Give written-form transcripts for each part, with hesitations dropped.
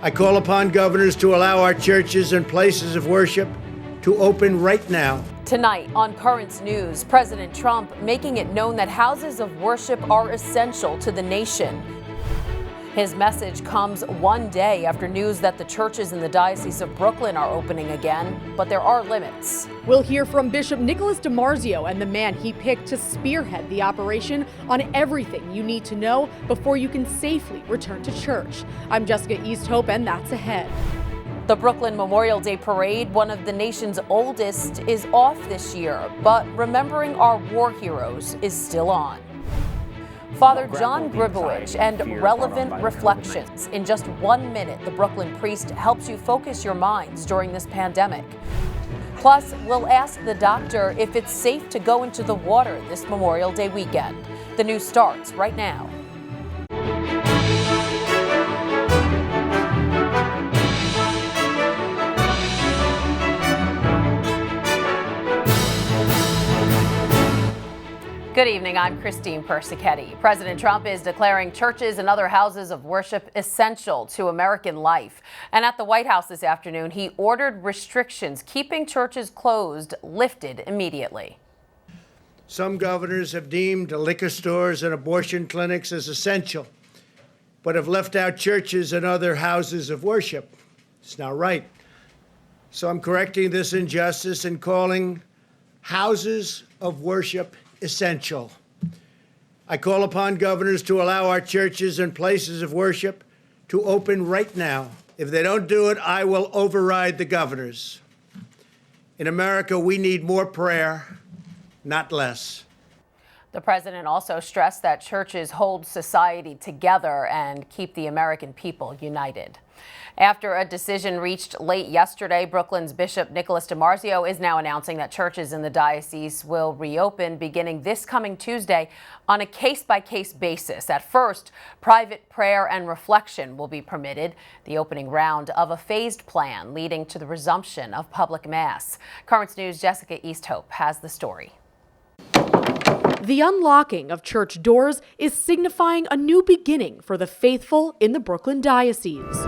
I call upon governors to allow our churches and places of worship to open right now. Tonight on Currents News, President Trump making it known that houses of worship are essential to the nation. His message comes one day after news that the churches in the Diocese of Brooklyn are opening again, but there are limits. We'll hear from Bishop Nicholas DiMarzio and the man he picked to spearhead the operation on everything you need to know before you can safely return to church. I'm Jessica Easthope, and that's ahead. The Brooklyn Memorial Day Parade, one of the nation's oldest, is off this year, but remembering our war heroes is still on. Father John Gribowich and relevant reflections. In just 1 minute, the Brooklyn priest helps you focus your minds during this pandemic. Plus, we'll ask the doctor if it's safe to go into the water this Memorial Day weekend. The news starts right now. Good evening, I'm Christine Persichetti. President Trump is declaring churches and other houses of worship essential to American life. And at the White House this afternoon, he ordered restrictions keeping churches closed lifted immediately. Some governors have deemed liquor stores and abortion clinics as essential, but have left out churches and other houses of worship. It's not right. So I'm correcting this injustice and calling houses of worship essential. I call upon governors to allow our churches and places of worship to open right now. If they don't do it, I will override the governors. In America, we need more prayer, not less. The president also stressed that churches hold society together and keep the American people united. After a decision reached late yesterday, Brooklyn's Bishop Nicholas DiMarzio is now announcing that churches in the diocese will reopen beginning this coming Tuesday on a case-by-case basis. At first, private prayer and reflection will be permitted, the opening round of a phased plan leading to the resumption of public mass. Currents News' Jessica Easthope has the story. The unlocking of church doors is signifying a new beginning for the faithful in the Brooklyn Diocese.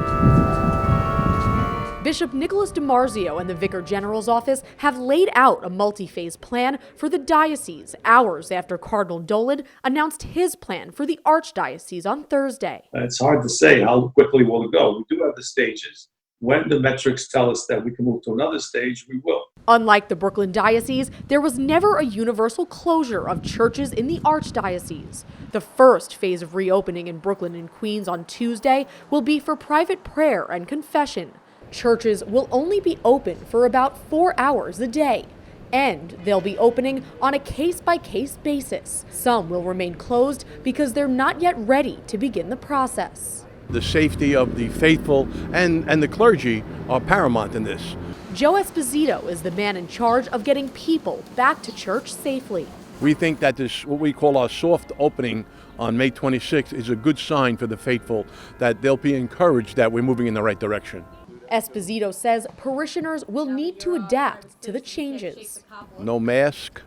Bishop Nicholas DiMarzio and the Vicar General's office have laid out a multi-phase plan for the diocese hours after Cardinal Dolan announced his plan for the Archdiocese on Thursday. It's hard to say how quickly will it go. We do have the stages. When the metrics tell us that we can move to another stage, we will. Unlike the Brooklyn Diocese, there was never a universal closure of churches in the Archdiocese. The first phase of reopening in Brooklyn and Queens on Tuesday will be for private prayer and confession. Churches will only be open for about 4 hours a day, and they'll be opening on a case-by-case basis. Some will remain closed because they're not yet ready to begin the process. The safety of the faithful and the clergy are paramount in this. Joe Esposito is the man in charge of getting people back to church safely. We think that this, what we call our soft opening on May 26th, is a good sign for the faithful, that they'll be encouraged that we're moving in the right direction. Esposito says parishioners will need to adapt to the changes. No mask,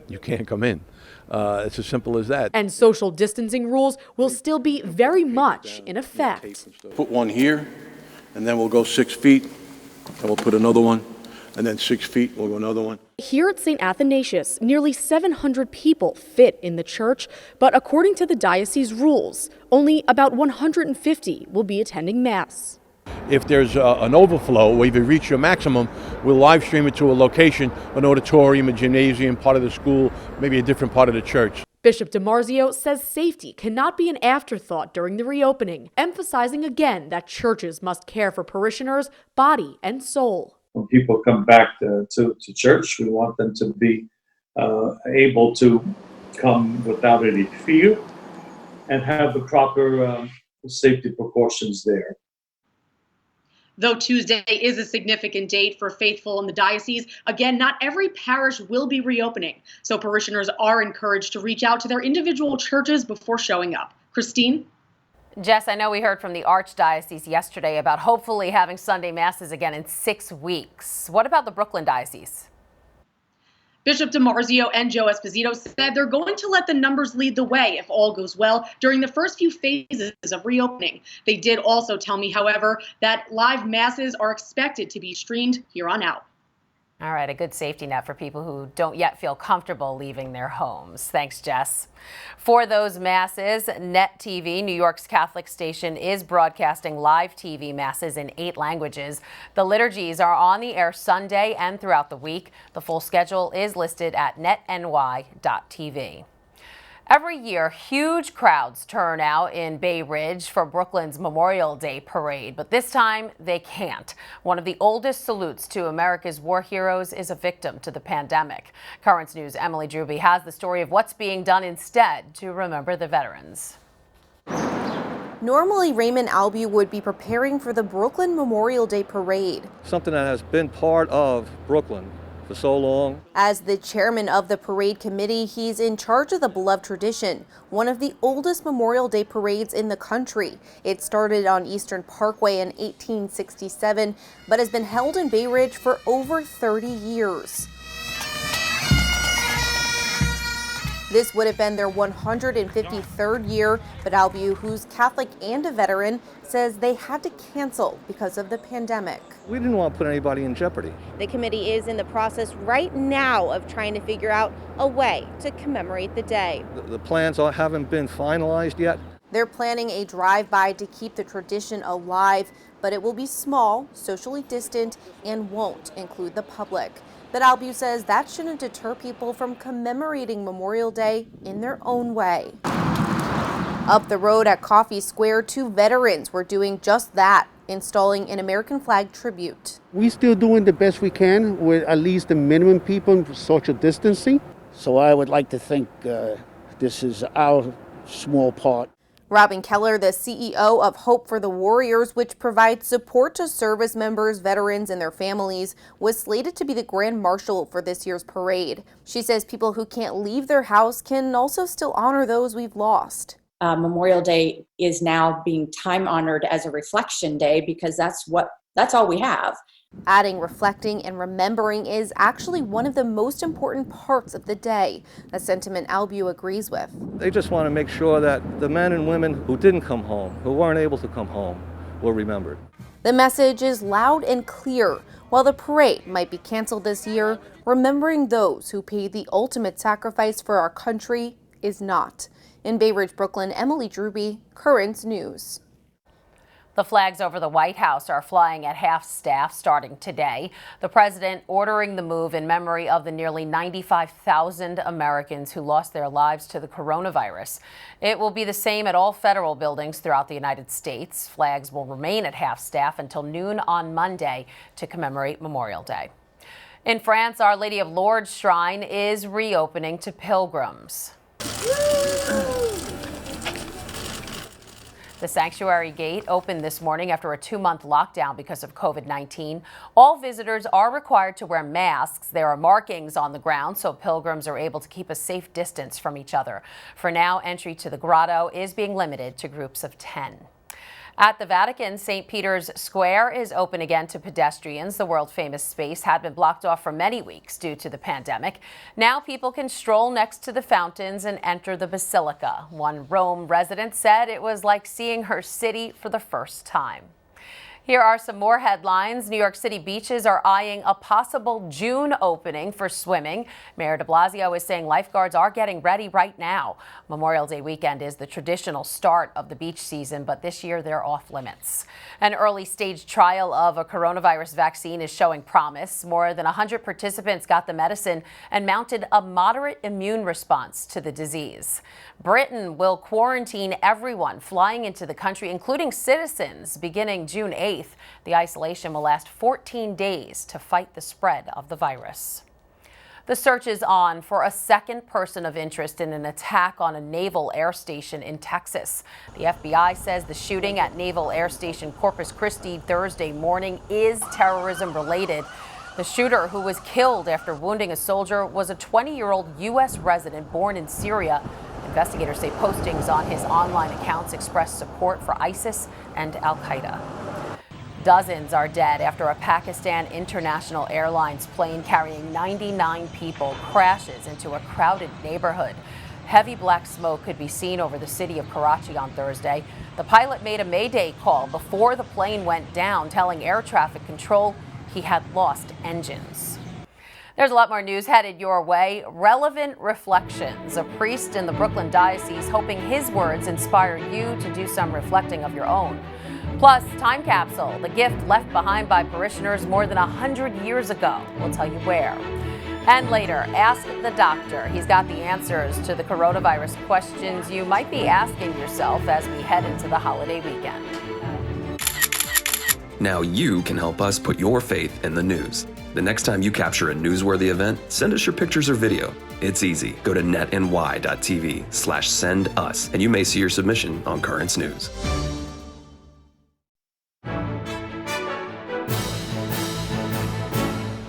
you can't come in. It's as simple as that. And social distancing rules will still be very much in effect. Put one here, and then we'll go 6 feet, and we'll put another one, and then 6 feet, we'll go another one. Here at St. Athanasius, nearly 700 people fit in the church, but according to the diocese rules, only about 150 will be attending Mass. If there's an overflow, or if you reach your maximum, we'll live stream it to a location, an auditorium, a gymnasium, part of the school, maybe a different part of the church. Bishop DiMarzio says safety cannot be an afterthought during the reopening, emphasizing again that churches must care for parishioners' body and soul. When people come back to church, we want them to be able to come without any fear and have the proper safety precautions there. Though Tuesday is a significant date for faithful in the diocese, again, not every parish will be reopening. So parishioners are encouraged to reach out to their individual churches before showing up. Christine? Jess, I know we heard from the Archdiocese yesterday about hopefully having Sunday Masses again in 6 weeks. What about the Brooklyn Diocese? Bishop DiMarzio and Joe Esposito said they're going to let the numbers lead the way if all goes well during the first few phases of reopening. They did also tell me, however, that live masses are expected to be streamed here on out. All right, a good safety net for people who don't yet feel comfortable leaving their homes. Thanks, Jess. For those masses, Net TV, New York's Catholic station, is broadcasting live TV masses in 8 languages. The liturgies are on the air Sunday and throughout the week. The full schedule is listed at netny.tv. Every year, huge crowds turn out in Bay Ridge for Brooklyn's Memorial Day parade, but this time they can't. One of the oldest salutes to America's war heroes is a victim to the pandemic. Currents News' Emily Drooby has the story of what's being done instead to remember the veterans. Normally, Raymond Albu would be preparing for the Brooklyn Memorial Day parade. Something that has been part of Brooklyn for so long. As the chairman of the parade committee, he's in charge of the beloved tradition, one of the oldest Memorial Day parades in the country. It started on Eastern Parkway in 1867, but has been held in Bay Ridge for over 30 years. This would have been their 153rd year, but Albu, who's Catholic and a veteran, says they had to cancel because of the pandemic. We didn't want to put anybody in jeopardy. The committee is in the process right now of trying to figure out a way to commemorate the day. The plans haven't been finalized yet. They're planning a drive-by to keep the tradition alive, but it will be small, socially distant, and won't include the public. But Albu says that shouldn't deter people from commemorating Memorial Day in their own way. Up the road at Coffee Square, 2 veterans were doing just that, installing an American flag tribute. We're still doing the best we can with at least the minimum people social distancing. So I would like to think this is our small part. Robin Keller, the CEO of Hope for the Warriors, which provides support to service members, veterans, and their families, was slated to be the grand marshal for this year's parade. She says people who can't leave their house can also still honor those we've lost. Memorial Day is now being time honored as a reflection day because that's all we have. Adding reflecting and remembering is actually one of the most important parts of the day, a sentiment Albu agrees with. They just want to make sure that the men and women who didn't come home, who weren't able to come home, were remembered. The message is loud and clear. While the parade might be canceled this year, remembering those who paid the ultimate sacrifice for our country is not. In Bay Ridge, Brooklyn, Emily Drooby, Currents News. The flags over the White House are flying at half-staff starting today. The president ordering the move in memory of the nearly 95,000 Americans who lost their lives to the coronavirus. It will be the same at all federal buildings throughout the United States. Flags will remain at half-staff until noon on Monday to commemorate Memorial Day. In France, Our Lady of Lourdes Shrine is reopening to pilgrims. The sanctuary gate opened this morning after a 2-month lockdown because of COVID-19. All visitors are required to wear masks. There are markings on the ground so pilgrims are able to keep a safe distance from each other. For now, entry to the grotto is being limited to groups of 10. At the Vatican, St. Peter's Square is open again to pedestrians. The world-famous space had been blocked off for many weeks due to the pandemic. Now people can stroll next to the fountains and enter the basilica. One Rome resident said it was like seeing her city for the first time. Here are some more headlines. New York City beaches are eyeing a possible June opening for swimming. Mayor de Blasio is saying lifeguards are getting ready right now. Memorial Day weekend is the traditional start of the beach season, but this year they're off limits. An early stage trial of a coronavirus vaccine is showing promise. More than 100 participants got the medicine and mounted a moderate immune response to the disease. Britain will quarantine everyone flying into the country, including citizens, beginning June 8th. The isolation will last 14 days to fight the spread of the virus. The search is on for a second person of interest in an attack on a naval air station in Texas. The FBI says the shooting at Naval Air Station Corpus Christi Thursday morning is terrorism related. The shooter, who was killed after wounding a soldier, was a 20-year-old U.S. resident born in Syria. Investigators say postings on his online accounts express support for ISIS and Al-Qaeda. Dozens are dead after a Pakistan International Airlines plane carrying 99 people crashes into a crowded neighborhood. Heavy black smoke could be seen over the city of Karachi on Thursday. The pilot made a mayday call before the plane went down, telling air traffic control he had lost engines. There's a lot more news headed your way. Relevant Reflections, a priest in the Brooklyn Diocese hoping his words inspire you to do some reflecting of your own. Plus, Time Capsule, the gift left behind by parishioners more than 100 years ago. We'll tell you where. And later, Ask the Doctor. He's got the answers to the coronavirus questions you might be asking yourself as we head into the holiday weekend. Now you can help us put your faith in the news. The next time you capture a newsworthy event, send us your pictures or video. It's easy. Go to netny.tv/send us, and you may see your submission on Currents News.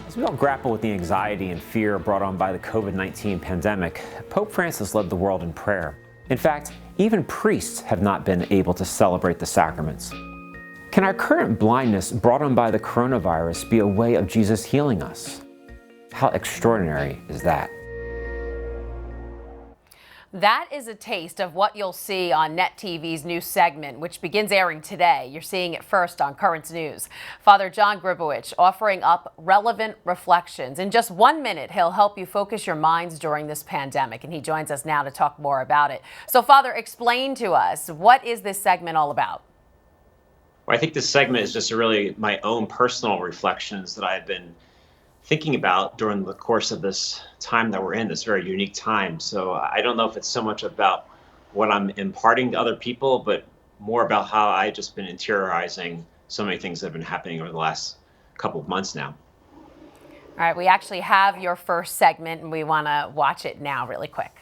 As we all grapple with the anxiety and fear brought on by the COVID-19 pandemic, Pope Francis led the world in prayer. In fact, even priests have not been able to celebrate the sacraments. Can our current blindness brought on by the coronavirus be a way of Jesus healing us? How extraordinary is that? That is a taste of what you'll see on Net TV's new segment, which begins airing today. You're seeing it first on Currents News. Father John Gribowich offering up relevant reflections. In just 1 minute, he'll help you focus your minds during this pandemic, and he joins us now to talk more about it. So, Father, explain to us, what is this segment all about? Well, I think this segment is just really my own personal reflections that I've been thinking about during the course of this time that we're in, this very unique time. So I don't know if it's so much about what I'm imparting to other people, but more about how I've just been interiorizing so many things that have been happening over the last couple of months now. All right, we actually have your first segment, and we want to watch it now really quick.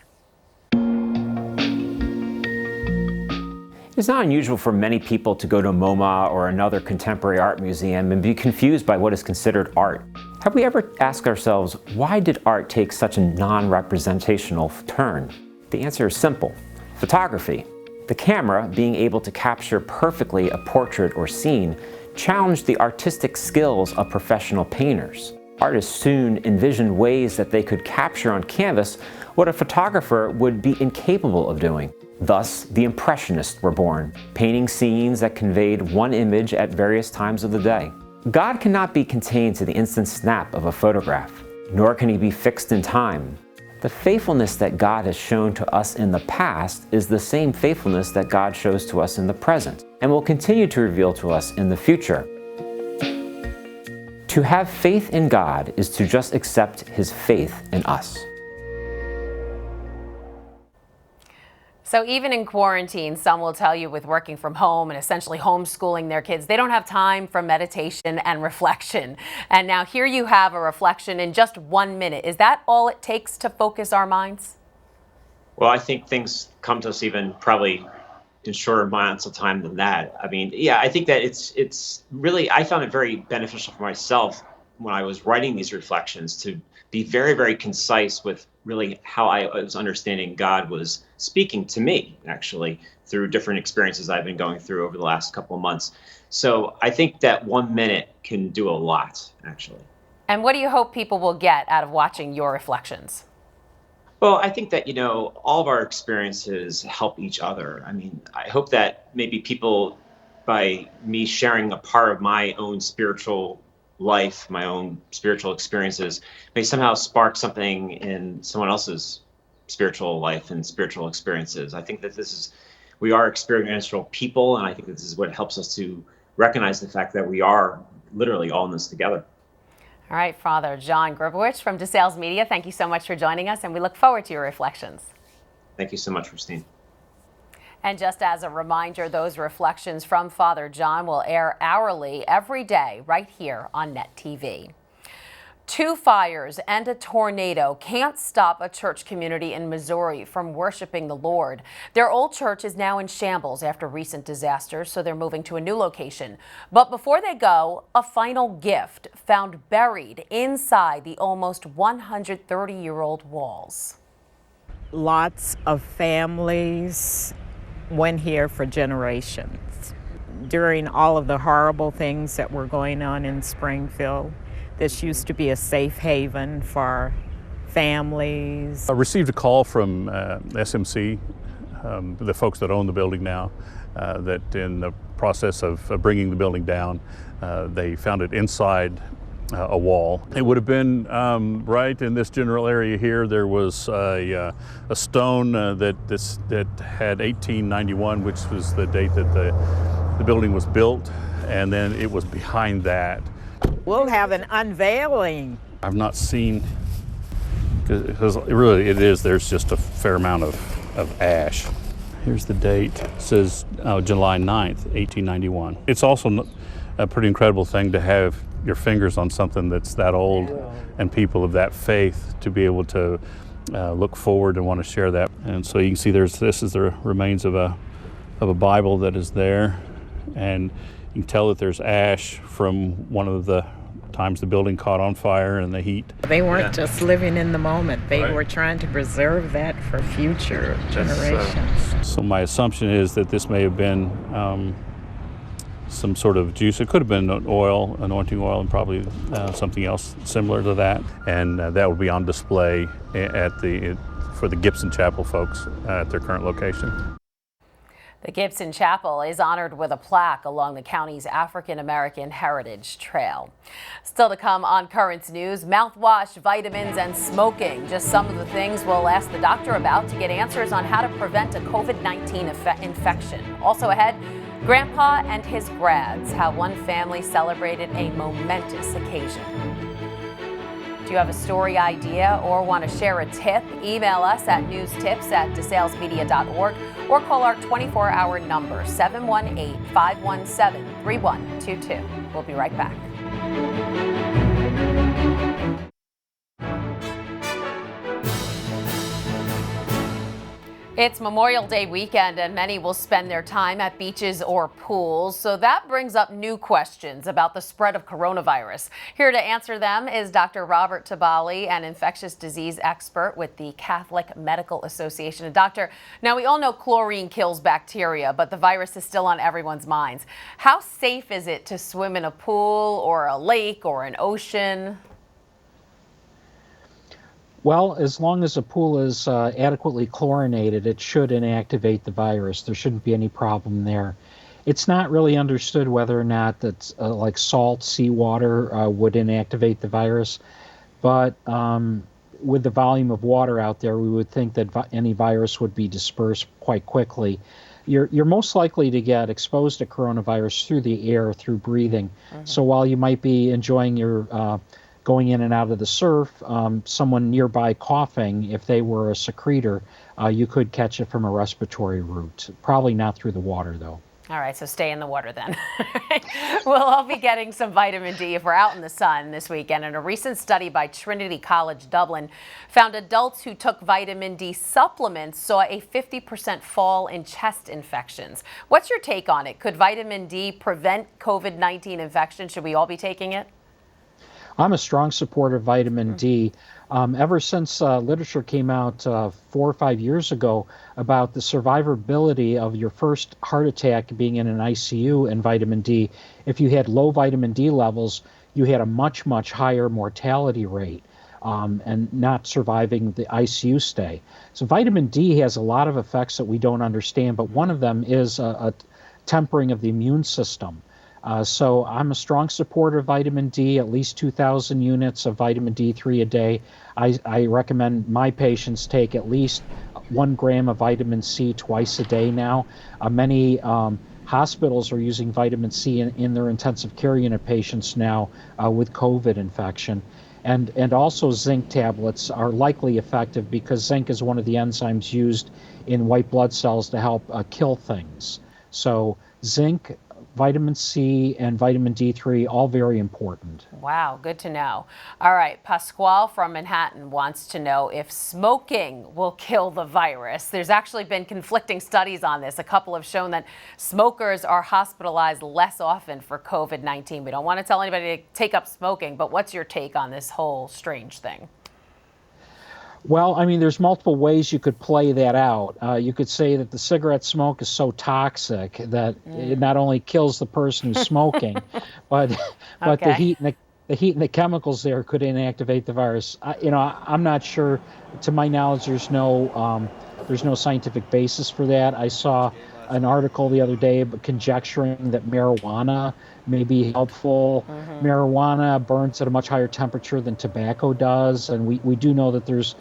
It's not unusual for many people to go to MoMA or another contemporary art museum and be confused by what is considered art. Have we ever asked ourselves, why did art take such a non-representational turn? The answer is simple: photography. The camera, being able to capture perfectly a portrait or scene, challenged the artistic skills of professional painters. Artists soon envisioned ways that they could capture on canvas what a photographer would be incapable of doing. Thus, the Impressionists were born, painting scenes that conveyed one image at various times of the day. God cannot be contained to the instant snap of a photograph, nor can he be fixed in time. The faithfulness that God has shown to us in the past is the same faithfulness that God shows to us in the present, and will continue to reveal to us in the future. To have faith in God is to just accept his faith in us. So even in quarantine, some will tell you with working from home and essentially homeschooling their kids, they don't have time for meditation and reflection. And now here you have a reflection in just 1 minute. Is that all it takes to focus our minds? Well, I think things come to us even probably in shorter amounts of time than that. I mean, yeah, I think that it's really, I found it very beneficial for myself when I was writing these reflections to be very, very concise with really how I was understanding God was speaking to me, actually, through different experiences I've been going through over the last couple of months. So I think that 1 minute can do a lot, actually. And what do you hope people will get out of watching your reflections? Well, I think that, all of our experiences help each other. I mean, I hope that maybe people, by me sharing a part of my own spiritual life, my own spiritual experiences, may somehow spark something in someone else's spiritual life and spiritual experiences. I think that we are experiential people, and I think that this is what helps us to recognize the fact that we are literally all in this together. All right, Father John Gribowich from DeSales Media, thank you so much for joining us, and we look forward to your reflections. Thank you so much, Christine. And just as a reminder, those reflections from Father John will air hourly every day right here on Net TV. 2 fires and a tornado can't stop a church community in Missouri from worshiping the Lord. Their old church is now in shambles after recent disasters, so they're moving to a new location. But before they go, a final gift found buried inside the almost 130-year-old walls. Lots of families went here for generations. during all of the horrible things that were going on in Springfield. This used to be a safe haven for families. I received a call from SMC, the folks that own the building now, that in the process of bringing the building down, they found it inside a wall. It would have been right in this general area here. There was a stone that had 1891, which was the date that the building was built, and then it was behind that. We'll have an unveiling. I've not seen, because really it is, there's just a fair amount of ash. Here's the date. It says July 9th, 1891. It's also a pretty incredible thing to have your fingers on something that's that old and people of that faith to be able to look forward and want to share that. And so you can see this is the remains of a Bible that is there, and you can tell that there's ash from one of the times the building caught on fire and the heat. They weren't just living in the moment, they were trying to preserve that for future generations. So my assumption is that this may have been some sort of juice. It could have been oil, anointing oil, and probably something else similar to that. And that will be on display for the GIBSON Chapel folks at their current location. The GIBSON Chapel is honored with a plaque along the county's African American Heritage Trail. Still to come on Currents News, mouthwash, vitamins, and smoking. Just some of the things we'll ask the doctor about to get answers on how to prevent a COVID-19 infection. Also ahead, Grandpa and his grads, how one family celebrated a momentous occasion. Do you have a story idea or want to share a tip? Email us at newstips@desalesmedia.org or call our 24-hour number, 718-517-3122. We'll be right back. It's Memorial Day weekend and many will spend their time at beaches or pools. So that brings up new questions about the spread of coronavirus. Here to answer them is Dr. Robert Tabali, an infectious disease expert with the Catholic Medical Association. Doctor, now we all know chlorine kills bacteria, but the virus is still on everyone's minds. How safe is it to swim in a pool or a lake or an ocean? Well, as long as a pool is adequately chlorinated, it should inactivate the virus. There shouldn't be any problem there. It's not really understood whether or not that's like salt, seawater would inactivate the virus, but with the volume of water out there, we would think that any virus would be dispersed quite quickly. You're most likely to get exposed to coronavirus through the air, through breathing. Mm-hmm. So while you might be enjoying your going in and out of the surf, someone nearby coughing, if they were a secretor, you could catch it from a respiratory route. Probably not through the water, though. All right, so stay in the water then. We'll all be getting some vitamin D if we're out in the sun this weekend. And a recent study by Trinity College Dublin found adults who took vitamin D supplements saw a 50% fall in chest infections. What's your take on it? Could vitamin D prevent COVID-19 infection? Should we all be taking it? I'm a strong supporter of vitamin D. Ever since literature came out 4 or 5 years ago about the survivability of your first heart attack being in an ICU and vitamin D, if you had low vitamin D levels, you had a much, much higher mortality rate and not surviving the ICU stay. So vitamin D has a lot of effects that we don't understand, but one of them is a tempering of the immune system. So I'm a strong supporter of vitamin D, at least 2,000 units of vitamin D3 a day. I recommend my patients take at least 1 gram of vitamin C twice a day now. Many hospitals are using vitamin C in their intensive care unit patients now with COVID infection. And also zinc tablets are likely effective because zinc is one of the enzymes used in white blood cells to help kill things. So zinc, vitamin C, and vitamin D3, all very important. Wow, good to know. All right, Pasquale from Manhattan wants to know if smoking will kill the virus. There's actually been conflicting studies on this. A couple have shown that smokers are hospitalized less often for COVID-19. We don't want to tell anybody to take up smoking, but what's your take on this whole strange thing? Well, I mean, there's multiple ways you could play that out. You could say that the cigarette smoke is so toxic that it not only kills the person who's smoking, but the heat and the heat and the chemicals there could inactivate the virus. I'm not sure. To my knowledge, there's no scientific basis for that. I saw an article the other day conjecturing that marijuana may be helpful. Marijuana burns at a much higher temperature than tobacco does, and we do know that there's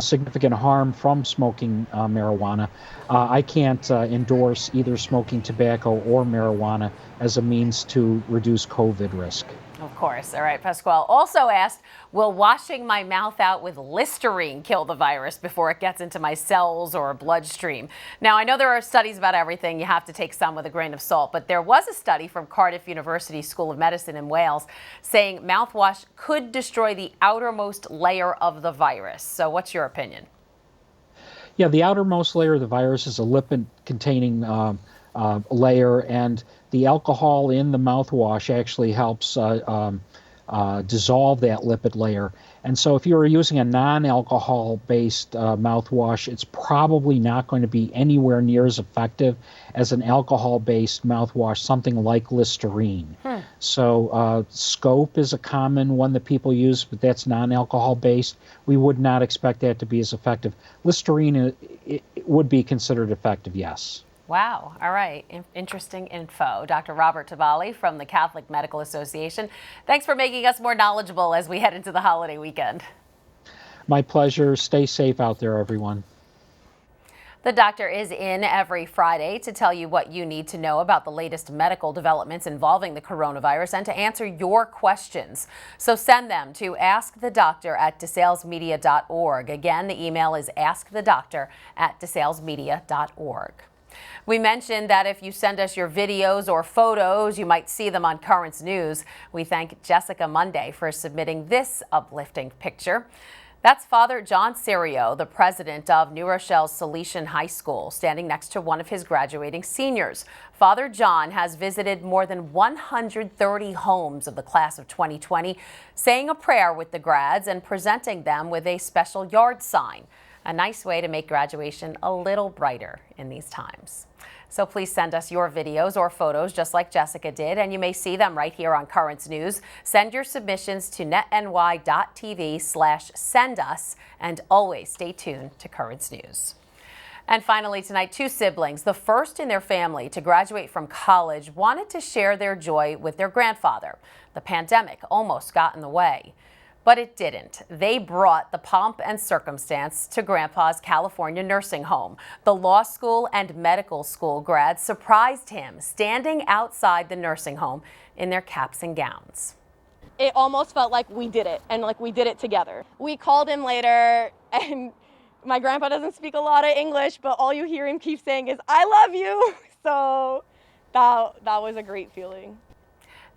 significant harm from smoking marijuana. I can't endorse either smoking tobacco or marijuana as a means to reduce COVID risk. Of course. All right. Pasquale also asked, will washing my mouth out with Listerine kill the virus before it gets into my cells or bloodstream? Now, I know there are studies about everything. You have to take some with a grain of salt. But there was a study from Cardiff University School of Medicine in Wales saying mouthwash could destroy the outermost layer of the virus. So what's your opinion? Yeah, the outermost layer of the virus is a lipid-containing layer, and the alcohol in the mouthwash actually helps dissolve that lipid layer. And so if you're using a non-alcohol-based mouthwash, it's probably not going to be anywhere near as effective as an alcohol-based mouthwash, something like Listerine. So Scope is a common one that people use, but that's non-alcohol-based. We would not expect that to be as effective. Listerine it would be considered effective, yes. Wow. All right. Interesting info. Dr. Robert Tavalli from the Catholic Medical Association. Thanks for making us more knowledgeable as we head into the holiday weekend. My pleasure. Stay safe out there, everyone. The doctor is in every Friday to tell you what you need to know about the latest medical developments involving the coronavirus and to answer your questions. So send them to askthedoctor@desalesmedia.org. Again, the email is askthedoctor@desalesmedia.org. We mentioned that if you send us your videos or photos, you might see them on Currents News. We thank Jessica Monday for submitting this uplifting picture. That's Father John Serio, the president of New Rochelle's Salesian High School, standing next to one of his graduating seniors. Father John has visited more than 130 homes of the class of 2020, saying a prayer with the grads and presenting them with a special yard sign. A nice way to make graduation a little brighter in these times. So please send us your videos or photos just like Jessica did, and you may see them right here on Currents News. Send your submissions to netny.tv/send us, and always stay tuned to Currents News. And finally tonight, two siblings, the first in their family to graduate from college, wanted to share their joy with their grandfather. The pandemic almost got in the way. But it didn't. They brought the pomp and circumstance to Grandpa's California nursing home. The law school and medical school grads surprised him, standing outside the nursing home in their caps and gowns. It almost felt like we did it, and like we did it together. We called him later, and my grandpa doesn't speak a lot of English, but all you hear him keep saying is, "I love you." So that was a great feeling.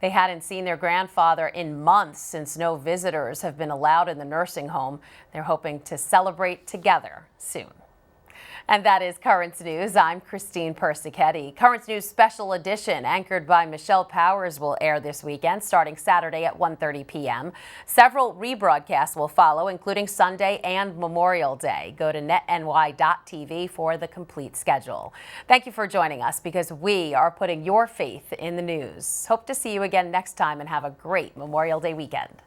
They hadn't seen their grandfather in months since no visitors have been allowed in the nursing home. They're hoping to celebrate together soon. And that is Currents News. I'm Christine Persichetti. Currents News Special Edition, anchored by Michelle Powers, will air this weekend, starting Saturday at 1:30 p.m. Several rebroadcasts will follow, including Sunday and Memorial Day. Go to netny.tv for the complete schedule. Thank you for joining us, because we are putting your faith in the news. Hope to see you again next time, and have a great Memorial Day weekend.